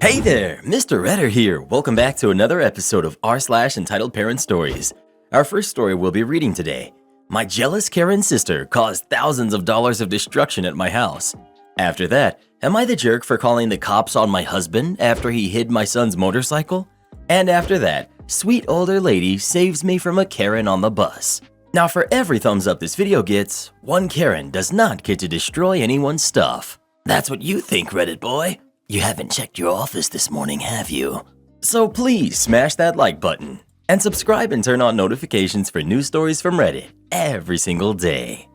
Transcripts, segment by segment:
Hey there, Mr. Redder here. Welcome back to another episode of r/entitled Parent Stories. Our first story we'll be reading today. My jealous Karen sister caused thousands of dollars of destruction at my house. After that, am I the jerk for calling the cops on my husband after he hid my son's motorcycle? And after that, sweet older lady saves me from a Karen on the bus. Now for every thumbs up this video gets, one Karen does not get to destroy anyone's stuff. That's what you think, Reddit boy. You haven't checked your office this morning, have you? So please smash that like button and subscribe and turn on notifications for new stories from Reddit every single day.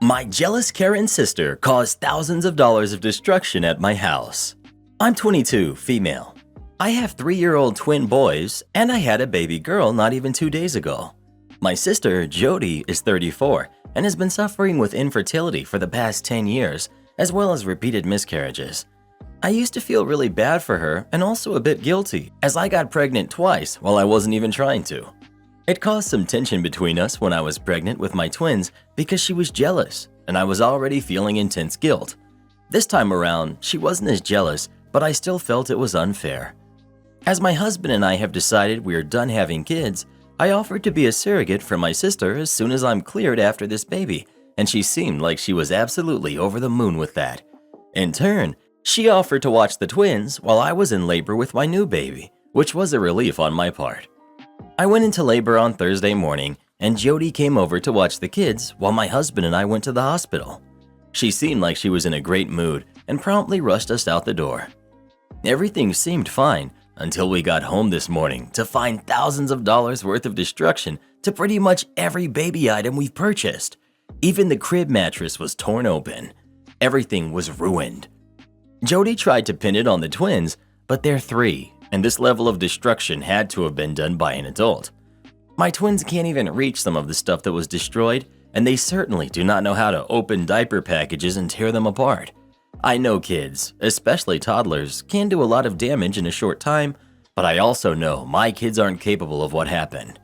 My jealous Karen sister caused thousands of dollars of destruction at my house. I'm 22, female. I have 3-year-old twin boys and I had a baby girl not even 2 days ago. My sister, Jody, is 34 and has been suffering with infertility for the past 10 years, as well as repeated miscarriages. I used to feel really bad for her and also a bit guilty, as I got pregnant twice while I wasn't even trying to. It caused some tension between us when I was pregnant with my twins because she was jealous and I was already feeling intense guilt. This time around, she wasn't as jealous, but I still felt it was unfair. As my husband and I have decided we are done having kids, I offered to be a surrogate for my sister as soon as I'm cleared after this baby, and she seemed like she was absolutely over the moon with that. In turn, she offered to watch the twins while I was in labor with my new baby, which was a relief on my part. I went into labor on Thursday morning, and Jody came over to watch the kids while my husband and I went to the hospital. She seemed like she was in a great mood and promptly rushed us out the door. Everything seemed fine until we got home this morning to find thousands of dollars worth of destruction to pretty much every baby item we've purchased. Even the crib mattress was torn open. Everything was ruined. Jody tried to pin it on the twins, but they're 3, and this level of destruction had to have been done by an adult. My twins can't even reach some of the stuff that was destroyed, and they certainly do not know how to open diaper packages and tear them apart. I know kids, especially toddlers, can do a lot of damage in a short time, but I also know my kids aren't capable of what happened.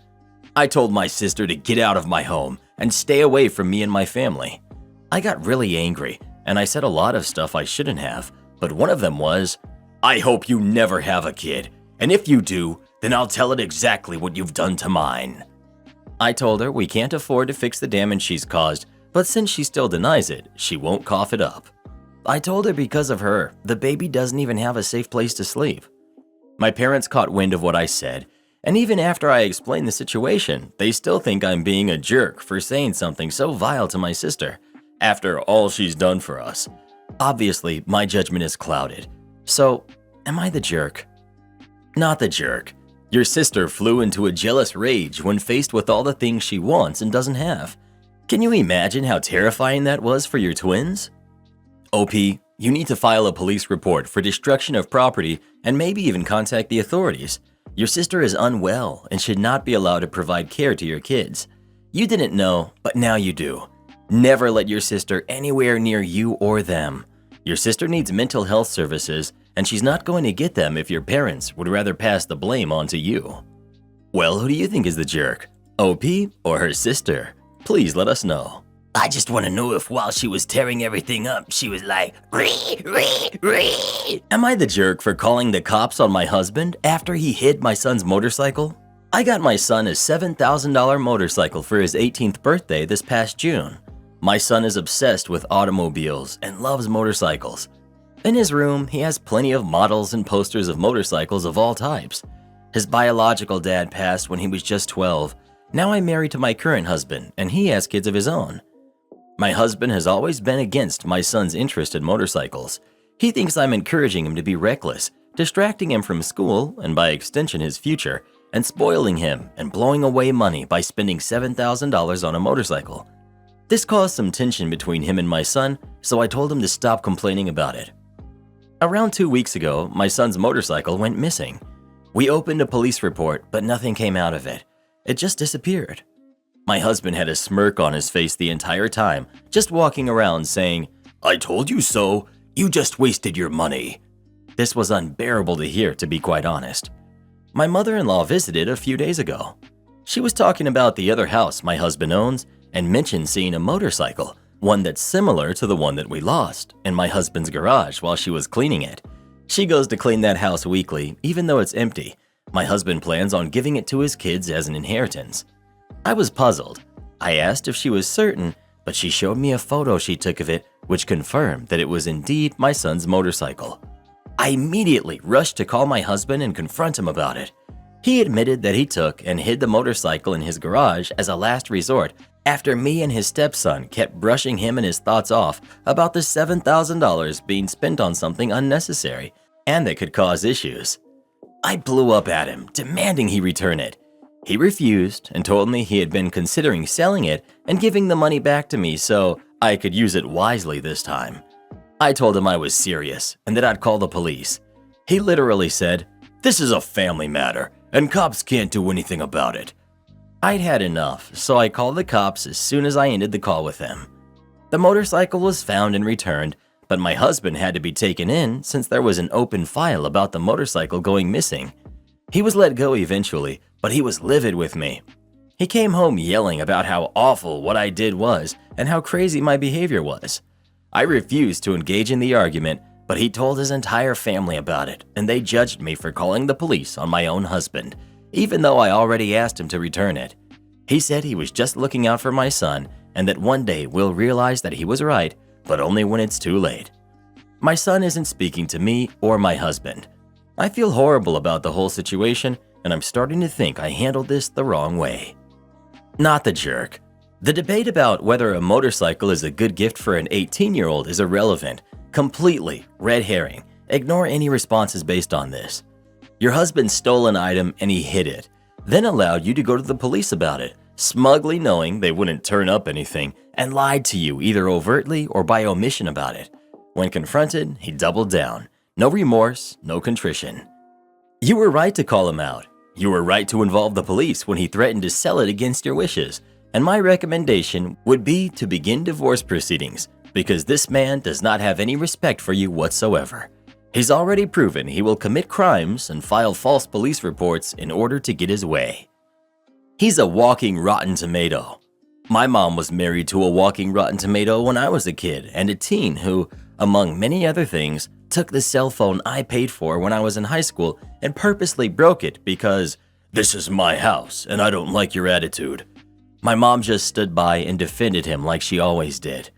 I told my sister to get out of my home and stay away from me and my family. I got really angry, and I said a lot of stuff I shouldn't have. But one of them was, I hope you never have a kid, and if you do, then I'll tell it exactly what you've done to mine. I told her we can't afford to fix the damage she's caused, but since she still denies it, she won't cough it up. I told her because of her, the baby doesn't even have a safe place to sleep. My parents caught wind of what I said, and even after I explained the situation, they still think I'm being a jerk for saying something so vile to my sister, after all she's done for us. Obviously, my judgment is clouded. So, am I the jerk? Not the jerk. Your sister flew into a jealous rage when faced with all the things she wants and doesn't have. Can you imagine how terrifying that was for your twins? OP, you need to file a police report for destruction of property and maybe even contact the authorities. Your sister is unwell and should not be allowed to provide care to your kids. You didn't know, but now you do. Never let your sister anywhere near you or them. Your sister needs mental health services, and she's not going to get them if your parents would rather pass the blame on to you. Well, who do you think is the jerk? OP or her sister? Please let us know. I just want to know if while she was tearing everything up, she was like, ree, ree, ree. Am I the jerk for calling the cops on my husband after he hid my son's motorcycle? I got my son a $7,000 motorcycle for his 18th birthday this past June. My son is obsessed with automobiles and loves motorcycles. In his room, he has plenty of models and posters of motorcycles of all types. His biological dad passed when he was just 12. Now I'm married to my current husband, and he has kids of his own. My husband has always been against my son's interest in motorcycles. He thinks I'm encouraging him to be reckless, distracting him from school and by extension his future, and spoiling him and blowing away money by spending $7,000 on a motorcycle. This caused some tension between him and my son, so I told him to stop complaining about it. Around 2 weeks ago, my son's motorcycle went missing. We opened a police report, but nothing came out of it. It just disappeared. My husband had a smirk on his face the entire time, just walking around saying, I told you so, you just wasted your money. This was unbearable to hear, to be quite honest. My mother-in-law visited a few days ago. She was talking about the other house my husband owns and mentioned seeing a motorcycle, one that's similar to the one that we lost, in my husband's garage while she was cleaning it. She goes to clean that house weekly, even though it's empty. My husband plans on giving it to his kids as an inheritance. I was puzzled. I asked if she was certain, but she showed me a photo she took of it, which confirmed that it was indeed my son's motorcycle. I immediately rushed to call my husband and confront him about it. He admitted that he took and hid the motorcycle in his garage as a last resort after me and his stepson kept brushing him and his thoughts off about the $7,000 being spent on something unnecessary and that could cause issues. I blew up at him, demanding he return it. He refused and told me he had been considering selling it and giving the money back to me so I could use it wisely this time. I told him I was serious and that I'd call the police. He literally said, "This is a family matter and cops can't do anything about it." I'd had enough, so I called the cops as soon as I ended the call with them. The motorcycle was found and returned, but my husband had to be taken in since there was an open file about the motorcycle going missing. He was let go eventually, but he was livid with me. He came home yelling about how awful what I did was and how crazy my behavior was. I refused to engage in the argument, but he told his entire family about it, and they judged me for calling the police on my own husband, even though I already asked him to return it. He said he was just looking out for my son and that one day we'll realize that he was right, but only when it's too late. My son isn't speaking to me or my husband. I feel horrible about the whole situation, and I'm starting to think I handled this the wrong way. Not the jerk. The debate about whether a motorcycle is a good gift for an 18-year-old is irrelevant, completely red herring. Ignore any responses based on this. Your husband stole an item and he hid it, then allowed you to go to the police about it, smugly knowing they wouldn't turn up anything, and lied to you either overtly or by omission about it. When confronted, he doubled down. No remorse, no contrition. You were right to call him out. You were right to involve the police when he threatened to sell it against your wishes. And my recommendation would be to begin divorce proceedings because this man does not have any respect for you whatsoever. He's already proven he will commit crimes and file false police reports in order to get his way. He's a walking rotten tomato. My mom was married to a walking rotten tomato when I was a kid and a teen who, among many other things, took the cell phone I paid for when I was in high school and purposely broke it because, "This is my house and I don't like your attitude." My mom just stood by and defended him like she always did.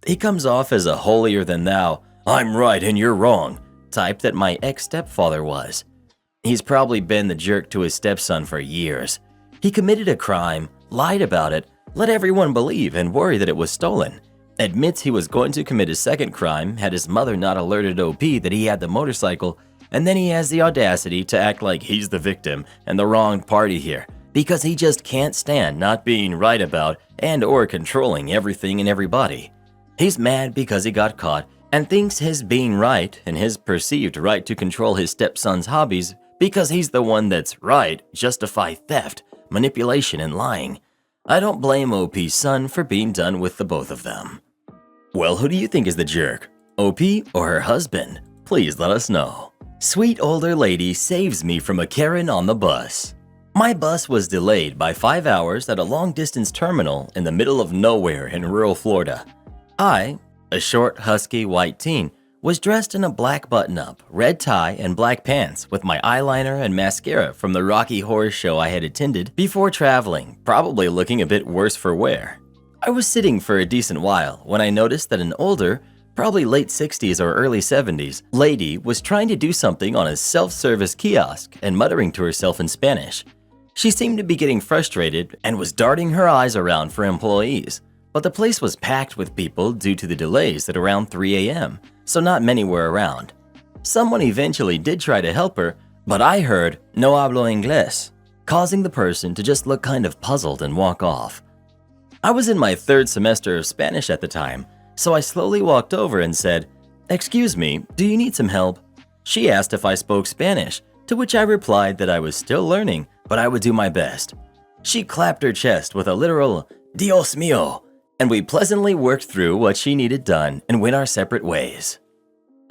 He comes off as a holier-than-thou, "I'm right and you're wrong" type that my ex-stepfather was. He's probably been the jerk to his stepson for years. He committed a crime, lied about it, let everyone believe and worry that it was stolen, admits he was going to commit a second crime had his mother not alerted OP that he had the motorcycle, and then he has the audacity to act like he's the victim and the wrong party here, because he just can't stand not being right about and or controlling everything and everybody. He's mad because he got caught and thinks his being right and his perceived right to control his stepson's hobbies because he's the one that's right justify theft, manipulation, and lying. I don't blame OP's son for being done with the both of them. Well, who do you think is the jerk? OP or her husband? Please let us know. Sweet older lady saves me from a Karen on the bus. My bus was delayed by 5 hours at a long-distance terminal in the middle of nowhere in rural Florida. I, a short, husky, white teen, was dressed in a black button-up, red tie, and black pants with my eyeliner and mascara from the Rocky Horror Show I had attended before traveling, probably looking a bit worse for wear. I was sitting for a decent while when I noticed that an older, probably late 60s or early 70s, lady was trying to do something on a self-service kiosk and muttering to herself in Spanish. She seemed to be getting frustrated and was darting her eyes around for employees, but the place was packed with people due to the delays at around 3 a.m., so not many were around. Someone eventually did try to help her, but I heard "no hablo inglés," causing the person to just look kind of puzzled and walk off. I was in my 3rd semester of Spanish at the time, so I slowly walked over and said, "Excuse me, do you need some help?" She asked if I spoke Spanish, to which I replied that I was still learning, but I would do my best. She clapped her chest with a literal "Dios mío," and we pleasantly worked through what she needed done and went our separate ways.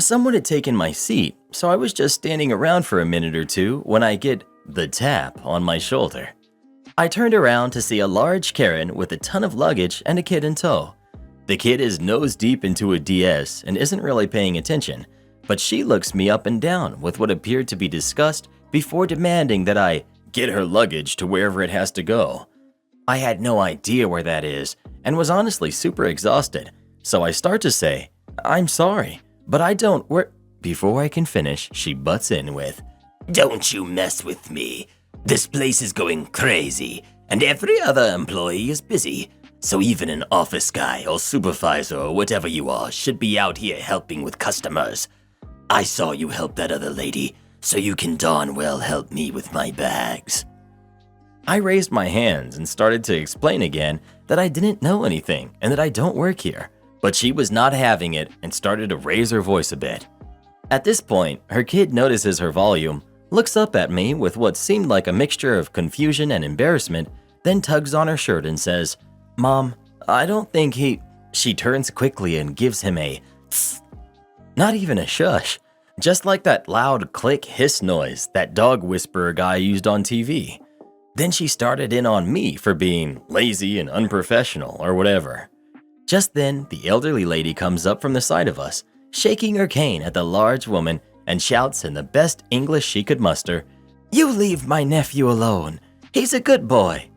Someone had taken my seat, so I was just standing around for a minute or two when I get the tap on my shoulder. I turned around to see a large Karen with a ton of luggage and a kid in tow. The kid is nose deep into a DS and isn't really paying attention, but she looks me up and down with what appeared to be disgust before demanding that I get her luggage to wherever it has to go. I had no idea where that is and was honestly super exhausted, so I start to say, "I'm sorry, but I don't work." Before I can finish, she butts in with, "Don't you mess with me. This place is going crazy, and every other employee is busy. So even an office guy or supervisor or whatever you are should be out here helping with customers. I saw you help that other lady, so you can darn well help me with my bags." I raised my hands and started to explain again that I didn't know anything and that I don't work here, but she was not having it and started to raise her voice a bit. At this point, her kid notices her volume, looks up at me with what seemed like a mixture of confusion and embarrassment, then tugs on her shirt and says, "Mom, I don't think he..." She turns quickly and gives him a tss. Not even a shush, just like that loud click hiss noise that dog whisperer guy used on TV. Then she started in on me for being lazy and unprofessional or whatever. Just then, the elderly lady comes up from the side of us, shaking her cane at the large woman and shouts in the best English she could muster, "You leave my nephew alone. He's a good boy."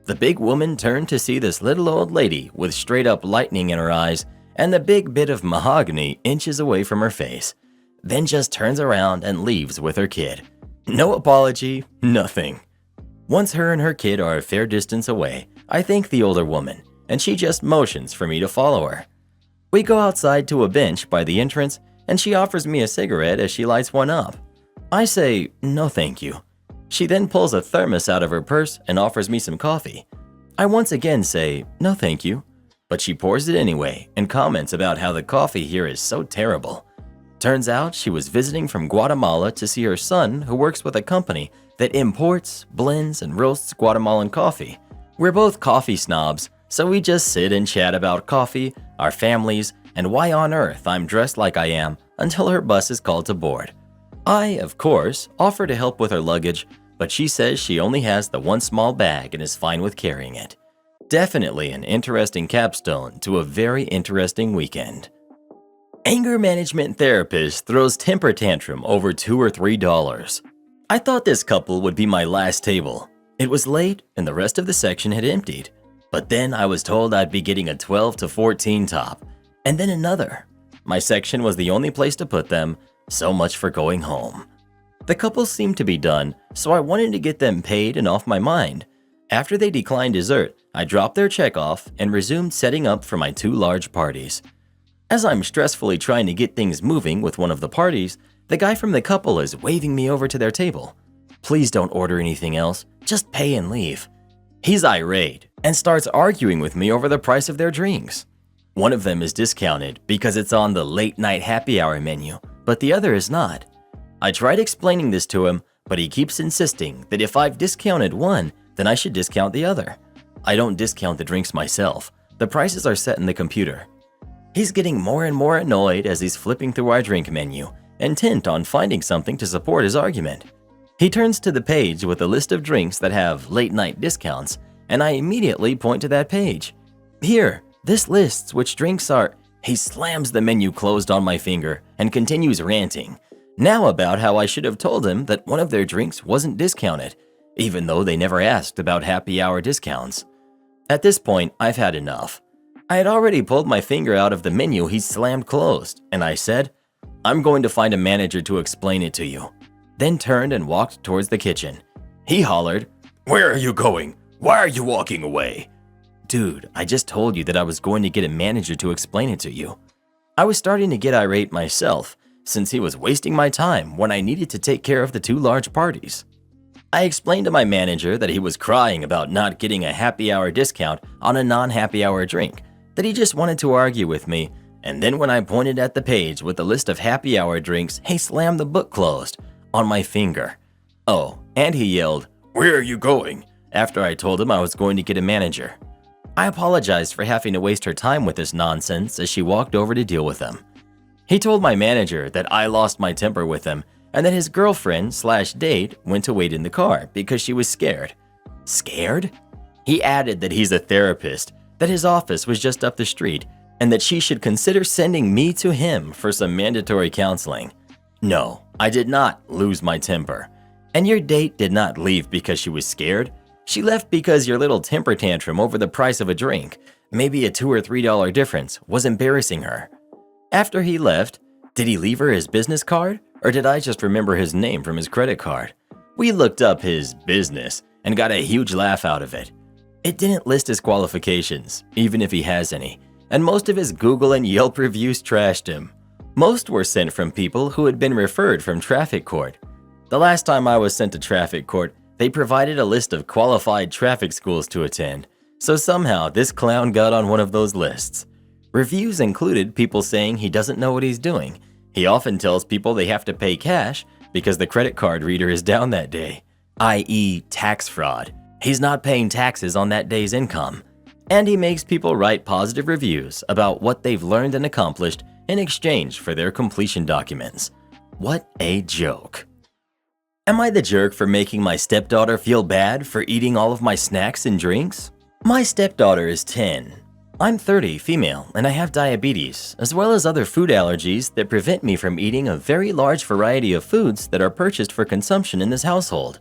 The big woman turned to see this little old lady with straight up lightning in her eyes and the big bit of mahogany inches away from her face, then just turns around and leaves with her kid. No apology, nothing. Once her and her kid are a fair distance away, I thank the older woman, and she just motions for me to follow her. We go outside to a bench by the entrance, and she offers me a cigarette as she lights one up. I say, "No thank you." She then pulls a thermos out of her purse and offers me some coffee. I once again say, "No thank you," but she pours it anyway and comments about how the coffee here is so terrible. Turns out she was visiting from Guatemala to see her son, who works with a company that imports, blends, and roasts Guatemalan coffee. We're both coffee snobs, so we just sit and chat about coffee, our families, and why on earth I'm dressed like I am until her bus is called to board. I, of course, offer to help with her luggage, but she says she only has the one small bag and is fine with carrying it. Definitely an interesting capstone to a very interesting weekend. Anger management therapist throws temper tantrum over $2 or $3. I thought this couple would be my last table. It was late and the rest of the section had emptied. But then I was told I'd be getting a 12 to 14 top, and then another. My section was the only place to put them, so much for going home. The couple seemed to be done, so I wanted to get them paid and off my mind. After they declined dessert, I dropped their check off and resumed setting up for my 2 large parties. As I'm stressfully trying to get things moving with one of the parties, the guy from the couple is waving me over to their table. "Please don't order anything else, just pay and leave." He's irate and starts arguing with me over the price of their drinks. One of them is discounted because it's on the late night happy hour menu, but the other is not. I tried explaining this to him, but he keeps insisting that if I've discounted one, then I should discount the other. I don't discount the drinks myself. The prices are set in the computer. He's getting more and more annoyed as he's flipping through our drink menu, intent on finding something to support his argument. He turns to the page with a list of drinks that have late-night discounts, and I immediately point to that page. "Here, this lists which drinks are..." He slams the menu closed on my finger and continues ranting, now about how I should have told him that one of their drinks wasn't discounted, even though they never asked about happy hour discounts. At this point, I've had enough. I had already pulled my finger out of the menu he slammed closed, and I said, "I'm going to find a manager to explain it to you," then turned and walked towards the kitchen. He hollered, "Where are you going? Why are you walking away?" Dude, I just told you that I was going to get a manager to explain it to you. I was starting to get irate myself, since he was wasting my time when I needed to take care of the 2 large parties. I explained to my manager that he was crying about not getting a happy hour discount on a non-happy hour drink, that he just wanted to argue with me, and then when I pointed at the page with the list of happy hour drinks, he slammed the book closed on my finger. Oh, and he yelled, "Where are you going?" after I told him I was going to get a manager. I apologized for having to waste her time with this nonsense as she walked over to deal with him. He told my manager that I lost my temper with him and that his girlfriend/date went to wait in the car because she was scared. Scared? He added that he's a therapist, that his office was just up the street, and that she should consider sending me to him for some mandatory counseling. No, I did not lose my temper. And your date did not leave because she was scared. She left because your little temper tantrum over the price of a drink, maybe a $2 or $3 difference, was embarrassing her. After he left, did he leave her his business card, or did I just remember his name from his credit card? We looked up his business and got a huge laugh out of it. It didn't list his qualifications, even if he has any, and most of his Google and Yelp reviews trashed him. Most were sent from people who had been referred from traffic court. The last time I was sent to traffic court, they provided a list of qualified traffic schools to attend, so somehow this clown got on one of those lists. Reviews included people saying he doesn't know what he's doing. He often tells people they have to pay cash because the credit card reader is down that day, i.e. tax fraud. He's not paying taxes on that day's income. And he makes people write positive reviews about what they've learned and accomplished in exchange for their completion documents. What a joke. Am I the jerk for making my stepdaughter feel bad for eating all of my snacks and drinks? My stepdaughter is 10. I'm 30, female, and I have diabetes, as well as other food allergies that prevent me from eating a very large variety of foods that are purchased for consumption in this household.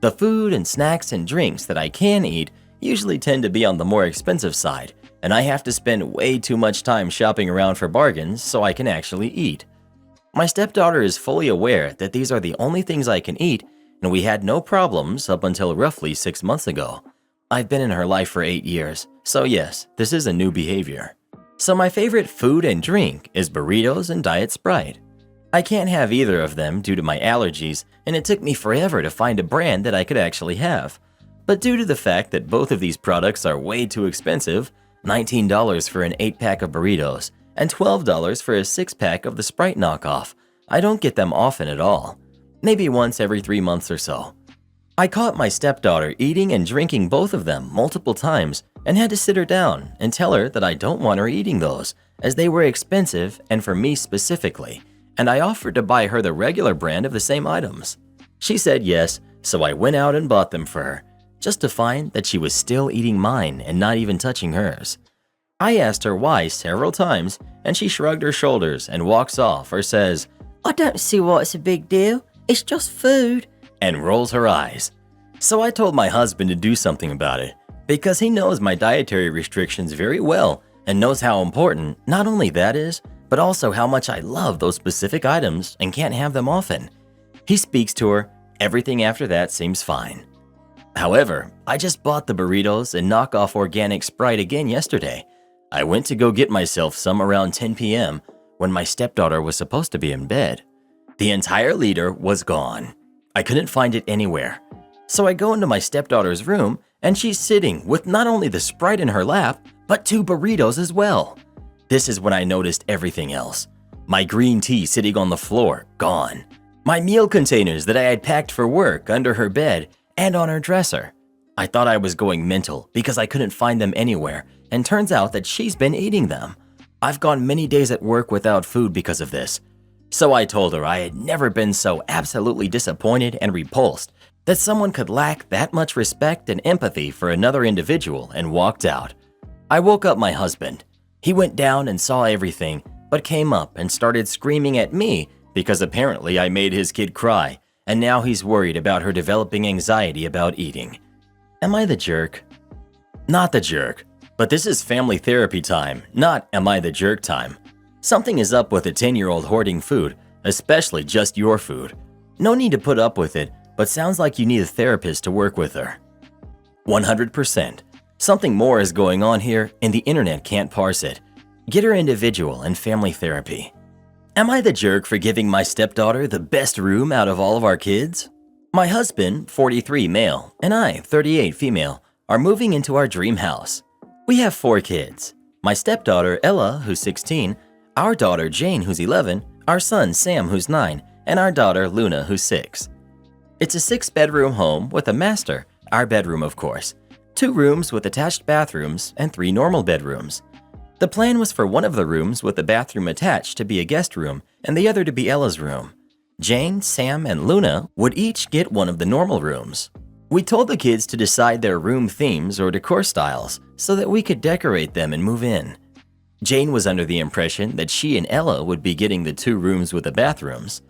The food and snacks and drinks that I can eat usually tend to be on the more expensive side, and I have to spend way too much time shopping around for bargains so I can actually eat. My stepdaughter is fully aware that these are the only things I can eat, and we had no problems up until roughly 6 months ago. I've been in her life for 8 years, so yes, this is a new behavior. So my favorite food and drink is burritos and Diet Sprite. I can't have either of them due to my allergies, and it took me forever to find a brand that I could actually have. But due to the fact that both of these products are way too expensive, $19 for an 8-pack of burritos and $12 for a 6-pack of the Sprite knockoff, I don't get them often at all. Maybe once every 3 months or so. I caught my stepdaughter eating and drinking both of them multiple times and had to sit her down and tell her that I don't want her eating those, as they were expensive and for me specifically, and I offered to buy her the regular brand of the same items. She said yes, so I went out and bought them for her, just to find that she was still eating mine and not even touching hers. I asked her why several times, and she shrugged her shoulders and walks off or says, "I don't see why it's a big deal, it's just food," and rolls her eyes. So I told my husband to do something about it, because he knows my dietary restrictions very well and knows how important not only that is, but also how much I love those specific items and can't have them often. He speaks to her, everything after that seems fine. However, I just bought the burritos and knockoff organic Sprite again yesterday. I went to go get myself some around 10 p.m. when my stepdaughter was supposed to be in bed. The entire liter was gone. I couldn't find it anywhere. So I go into my stepdaughter's room and she's sitting with not only the Sprite in her lap, but 2 burritos as well. This is when I noticed everything else. My green tea sitting on the floor, gone. My meal containers that I had packed for work under her bed and on her dresser. I thought I was going mental because I couldn't find them anywhere, and turns out that she's been eating them. I've gone many days at work without food because of this. So I told her I had never been so absolutely disappointed and repulsed that someone could lack that much respect and empathy for another individual, and walked out. I woke up my husband. He went down and saw everything, but came up and started screaming at me because apparently I made his kid cry, and now he's worried about her developing anxiety about eating. Am I the jerk? Not the jerk, but this is family therapy time, not am I the jerk time. Something is up with a 10-year-old hoarding food, especially just your food. No need to put up with it, but sounds like you need a therapist to work with her. 100%. Something more is going on here and the internet can't parse it. Get her individual and family therapy. Am I the jerk for giving my stepdaughter the best room out of all of our kids? My husband, 43 male, and I, 38 female, are moving into our dream house. We have 4 kids. My stepdaughter, Ella, who's 16, our daughter, Jane, who's 11, our son, Sam, who's 9, and our daughter, Luna, who's 6. It's a 6-bedroom home with a master, our bedroom of course, 2 rooms with attached bathrooms, and 3 normal bedrooms. The plan was for one of the rooms with the bathroom attached to be a guest room and the other to be Ella's room. Jane, Sam, and Luna would each get one of the normal rooms. We told the kids to decide their room themes or decor styles so that we could decorate them and move in. Jane was under the impression that she and Ella would be getting the 2 rooms with the bathrooms.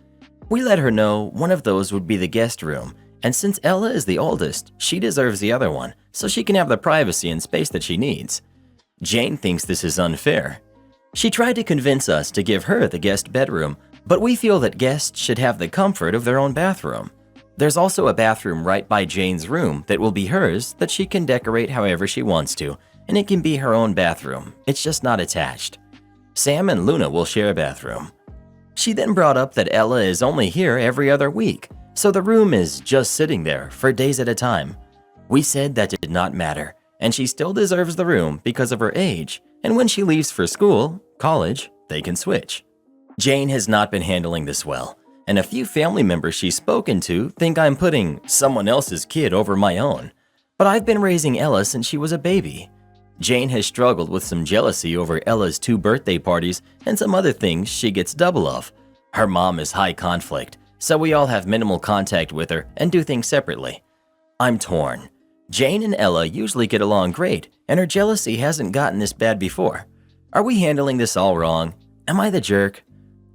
We let her know one of those would be the guest room, and since Ella is the oldest, she deserves the other one so she can have the privacy and space that she needs. Jane thinks this is unfair. She tried to convince us to give her the guest bedroom, but we feel that guests should have the comfort of their own bathroom. There's also a bathroom right by Jane's room that will be hers that she can decorate however she wants to, and it can be her own bathroom. It's just not attached. Sam and Luna will share a bathroom. She then brought up that Ella is only here every other week, so the room is just sitting there for days at a time. We said that did not matter, and she still deserves the room because of her age, and when she leaves for school, college, they can switch. Jane has not been handling this well, and a few family members she's spoken to think I'm putting someone else's kid over my own. But I've been raising Ella since she was a baby. Jane has struggled with some jealousy over Ella's 2 birthday parties and some other things she gets double of. Her mom is high conflict, so we all have minimal contact with her and do things separately. I'm torn. Jane and Ella usually get along great, and her jealousy hasn't gotten this bad before. Are we handling this all wrong? Am I the jerk?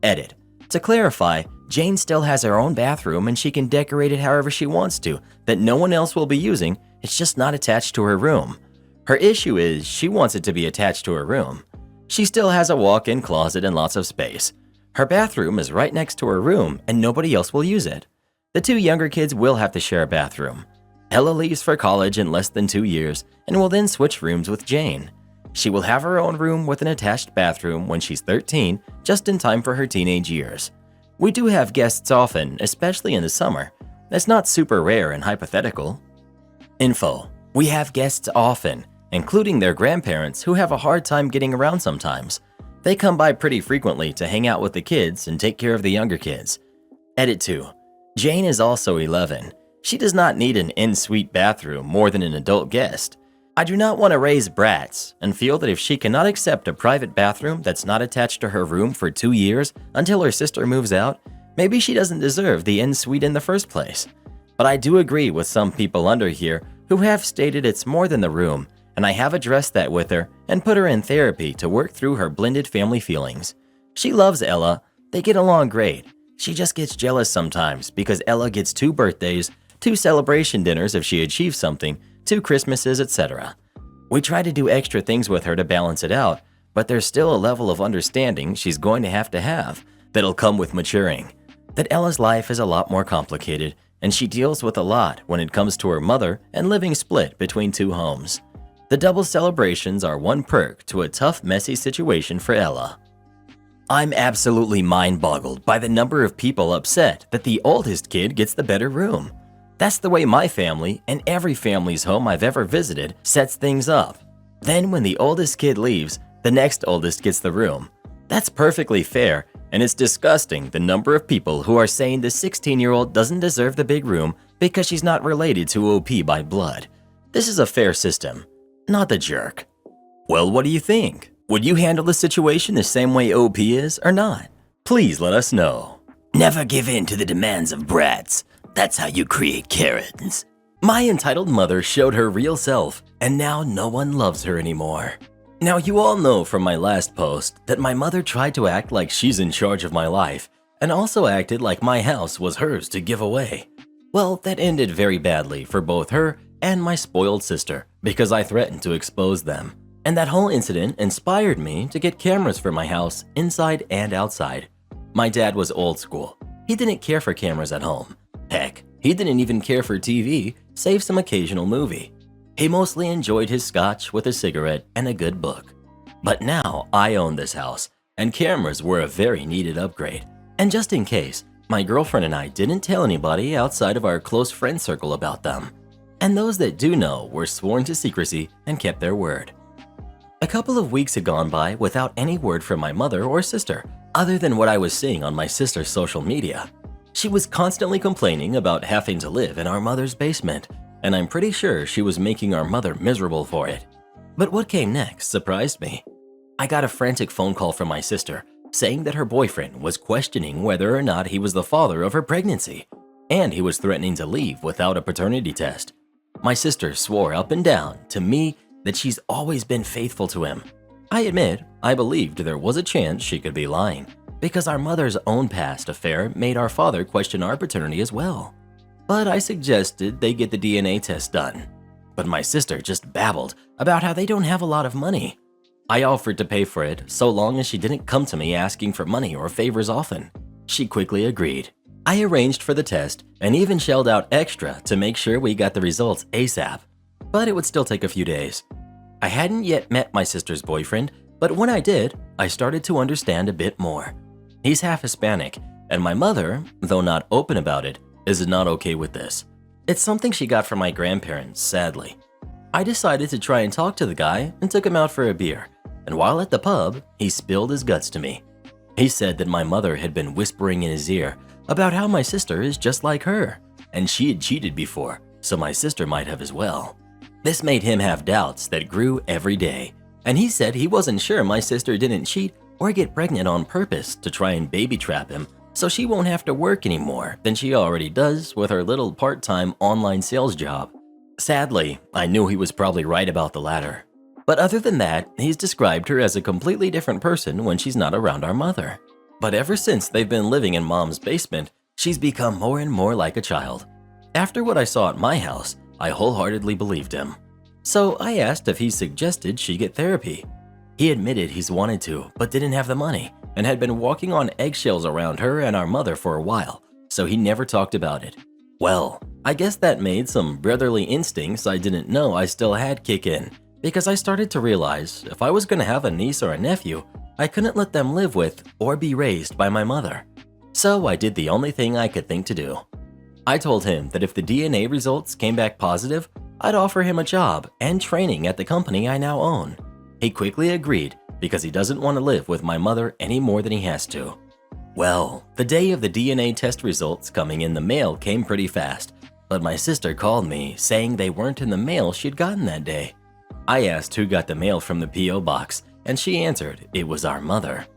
Edit. To clarify, Jane still has her own bathroom and she can decorate it however she wants to, that no one else will be using, it's just not attached to her room. Her issue is she wants it to be attached to her room. She still has a walk-in closet and lots of space. Her bathroom is right next to her room and nobody else will use it. The 2 younger kids will have to share a bathroom. Ella leaves for college in less than 2 years and will then switch rooms with Jane. She will have her own room with an attached bathroom when she's 13, just in time for her teenage years. We do have guests often, especially in the summer. That's not super rare and hypothetical. Info. We have guests often, including their grandparents who have a hard time getting around sometimes. They come by pretty frequently to hang out with the kids and take care of the younger kids. Edit 2. Jane is also 11. She does not need an en-suite bathroom more than an adult guest. I do not want to raise brats and feel that if she cannot accept a private bathroom that's not attached to her room for 2 years until her sister moves out, maybe she doesn't deserve the en-suite in the first place. But I do agree with some people under here who have stated it's more than the room, and I have addressed that with her and put her in therapy to work through her blended family feelings. She loves Ella. They get along great. She just gets jealous sometimes because Ella gets 2 birthdays, 2 celebration dinners if she achieves something, 2 Christmases, etc. We try to do extra things with her to balance it out, but there's still a level of understanding she's going to have that'll come with maturing. That Ella's life is a lot more complicated, and she deals with a lot when it comes to her mother and living split between 2 homes. The double celebrations are one perk to a tough, messy situation for Ella. I'm absolutely mind-boggled by the number of people upset that the oldest kid gets the better room. That's the way my family and every family's home I've ever visited sets things up. Then when the oldest kid leaves, the next oldest gets the room. That's perfectly fair, and it's disgusting the number of people who are saying the 16-year-old doesn't deserve the big room because she's not related to OP by blood. This is a fair system, not the jerk. Well, what do you think? Would you handle the situation the same way OP is or not? Please let us know. Never give in to the demands of brats. That's how you create Karens. My entitled mother showed her real self, and now no one loves her anymore. Now, you all know from my last post that my mother tried to act like she's in charge of my life and also acted like my house was hers to give away. Well, that ended very badly for both her and my spoiled sister because I threatened to expose them. And that whole incident inspired me to get cameras for my house inside and outside. My dad was old school. He didn't care for cameras at home. Heck, he didn't even care for TV, save some occasional movie. He mostly enjoyed his scotch with a cigarette and a good book. But now I own this house, and cameras were a very needed upgrade. And just in case, my girlfriend and I didn't tell anybody outside of our close friend circle about them. And those that do know were sworn to secrecy and kept their word. A couple of weeks had gone by without any word from my mother or sister, other than what I was seeing on my sister's social media. She was constantly complaining about having to live in our mother's basement, and I'm pretty sure she was making our mother miserable for it. But what came next surprised me. I got a frantic phone call from my sister saying that her boyfriend was questioning whether or not he was the father of her pregnancy, and he was threatening to leave without a paternity test. My sister swore up and down to me that she's always been faithful to him. I admit, I believed there was a chance she could be lying, because our mother's own past affair made our father question our paternity as well. But I suggested they get the DNA test done. But my sister just babbled about how they don't have a lot of money. I offered to pay for it so long as she didn't come to me asking for money or favors often. She quickly agreed. I arranged for the test and even shelled out extra to make sure we got the results ASAP, but it would still take a few days. I hadn't yet met my sister's boyfriend, but when I did, I started to understand a bit more. He's half Hispanic, and my mother, though not open about it, is not okay with this. It's something she got from my grandparents, sadly. I decided to try and talk to the guy and took him out for a beer, and while at the pub, he spilled his guts to me. He said that my mother had been whispering in his ear about how my sister is just like her, and she had cheated before, so my sister might have as well. This made him have doubts that grew every day, and he said he wasn't sure my sister didn't cheat or get pregnant on purpose to try and baby trap him so she won't have to work anymore than she already does with her little part-time online sales job. Sadly, I knew he was probably right about the latter. But other than that, he's described her as a completely different person when she's not around our mother. But ever since they've been living in Mom's basement, she's become more and more like a child. After what I saw at my house, I wholeheartedly believed him. So I asked if he suggested she get therapy. He admitted he's wanted to, but didn't have the money, and had been walking on eggshells around her and our mother for a while, so he never talked about it. Well, I guess that made some brotherly instincts I didn't know I still had kick in, because I started to realize if I was going to have a niece or a nephew, I couldn't let them live with or be raised by my mother. So I did the only thing I could think to do. I told him that if the DNA results came back positive, I'd offer him a job and training at the company I now own. He quickly agreed because he doesn't want to live with my mother any more than he has to. Well, the day of the DNA test results coming in the mail came pretty fast, but my sister called me saying they weren't in the mail she'd gotten that day. I asked who got the mail from the P.O. box, and she answered it was our mother.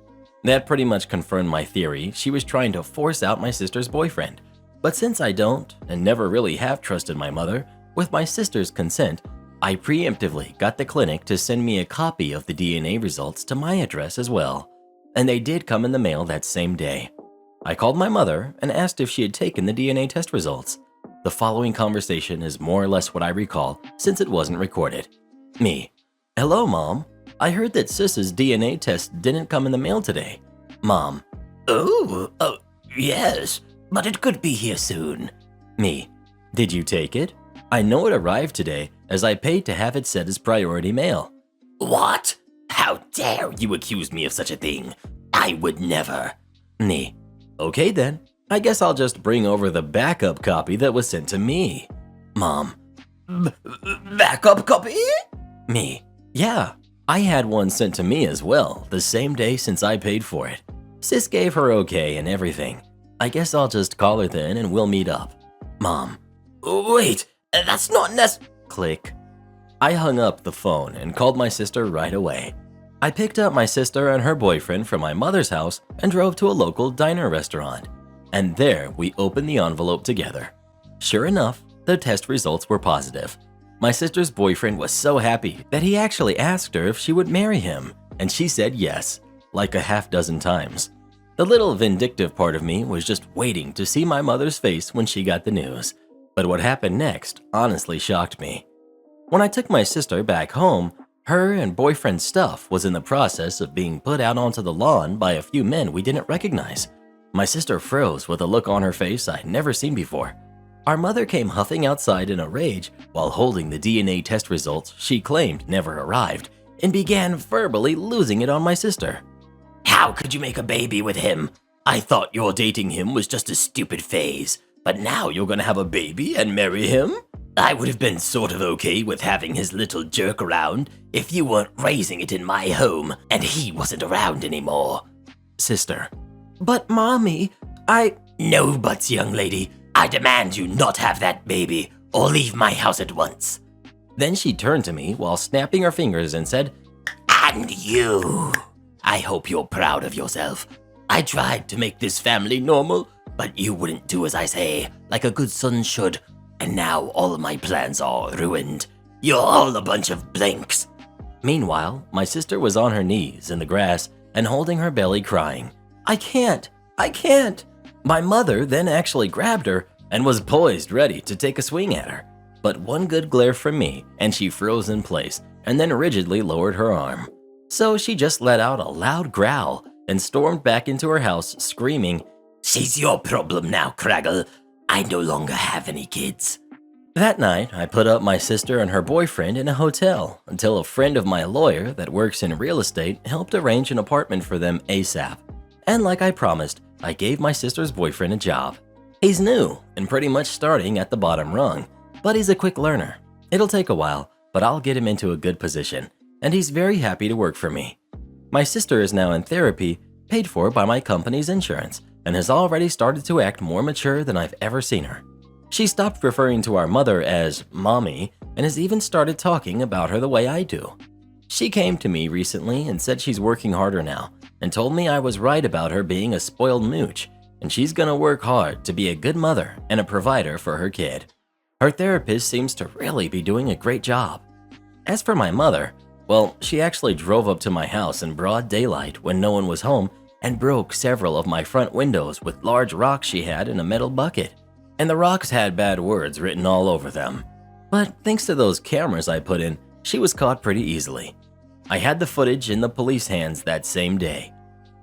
That pretty much confirmed my theory she was trying to force out my sister's boyfriend. But since I don't, and never really have trusted my mother, with my sister's consent, I preemptively got the clinic to send me a copy of the DNA results to my address as well. And they did come in the mail that same day. I called my mother and asked if she had taken the DNA test results. The following conversation is more or less what I recall since it wasn't recorded. Me: hello, Mom. I heard that Sis's DNA test didn't come in the mail today. Mom: Oh, yes, but it could be here soon. Me: did you take it? I know it arrived today as I paid to have it set as priority mail. What? How dare you accuse me of such a thing? I would never. Me: okay then, I guess I'll just bring over the backup copy that was sent to me. Mom: Backup copy? Me: yeah, I had one sent to me as well the same day since I paid for it. Sis gave her okay and everything. I guess I'll just call her then and we'll meet up. Mom: Wait, that's not Click. I hung up the phone and called my sister right away. I picked up my sister and her boyfriend from my mother's house and drove to a local diner restaurant. And there we opened the envelope together. Sure enough, the test results were positive. My sister's boyfriend was so happy that he actually asked her if she would marry him, and she said yes, like a half dozen times. The little vindictive part of me was just waiting to see my mother's face when she got the news. But what happened next honestly shocked me. When I took my sister back home, her and boyfriend's stuff was in the process of being put out onto the lawn by a few men we didn't recognize. My sister froze with a look on her face I'd never seen before. Our mother came huffing outside in a rage while holding the DNA test results she claimed never arrived and began verbally losing it on my sister. How could you make a baby with him? I thought your dating him was just a stupid phase, but now you're gonna have a baby and marry him? I would have been sort of okay with having his little jerk around if you weren't raising it in my home and he wasn't around anymore. Sister: But Mommy, No buts, young lady. I demand you not have that baby or leave my house at once. Then she turned to me while snapping her fingers and said, And you. I hope you're proud of yourself. I tried to make this family normal, but you wouldn't do as I say, like a good son should. And now all of my plans are ruined. You're all a bunch of blanks. Meanwhile, my sister was on her knees in the grass and holding her belly crying, "I can't! I can't!" My mother then actually grabbed her and was poised ready to take a swing at her. But one good glare from me and she froze in place and then rigidly lowered her arm. So she just let out a loud growl and stormed back into her house screaming, "She's your problem now, Craggle. I no longer have any kids." That night, I put up my sister and her boyfriend in a hotel until a friend of my lawyer that works in real estate helped arrange an apartment for them ASAP. And like I promised, I gave my sister's boyfriend a job. He's new and pretty much starting at the bottom rung, but he's a quick learner. It'll take a while, but I'll get him into a good position, and he's very happy to work for me. My sister is now in therapy, paid for by my company's insurance, and has already started to act more mature than I've ever seen her. She stopped referring to our mother as mommy and has even started talking about her the way I do. She came to me recently and said she's working harder now and told me I was right about her being a spoiled mooch, and she's gonna work hard to be a good mother and a provider for her kid. Her therapist seems to really be doing a great job. As for my mother, well, she actually drove up to my house in broad daylight when no one was home and broke several of my front windows with large rocks she had in a metal bucket. And the rocks had bad words written all over them. But thanks to those cameras I put in, she was caught pretty easily. I had the footage in the police hands that same day.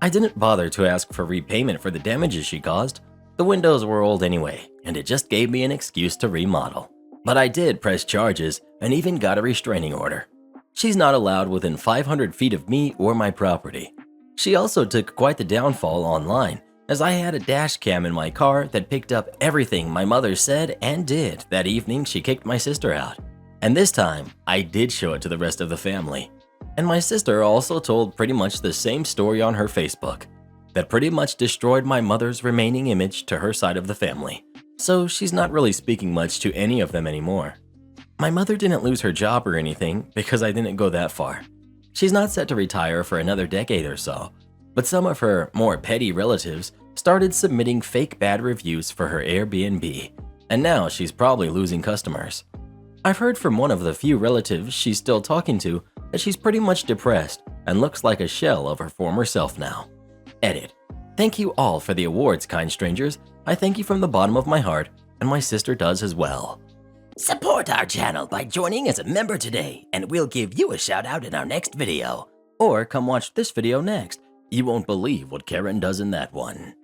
I didn't bother to ask for repayment for the damages she caused. The windows were old anyway, and it just gave me an excuse to remodel. But I did press charges and even got a restraining order. She's not allowed within 500 feet of me or my property. She also took quite the downfall online, as I had a dash cam in my car that picked up everything my mother said and did that evening she kicked my sister out. And this time, I did show it to the rest of the family. And my sister also told pretty much the same story on her Facebook that pretty much destroyed my mother's remaining image to her side of the family. So she's not really speaking much to any of them anymore. My mother didn't lose her job or anything because I didn't go that far. She's not set to retire for another decade or so, but some of her more petty relatives started submitting fake bad reviews for her Airbnb, and now she's probably losing customers. I've heard from one of the few relatives she's still talking to that she's pretty much depressed and looks like a shell of her former self now. Edit. Thank you all for the awards, kind strangers. I thank you from the bottom of my heart, and my sister does as well. Support our channel by joining as a member today, and we'll give you a shout out in our next video. Or come watch this video next. You won't believe what Karen does in that one.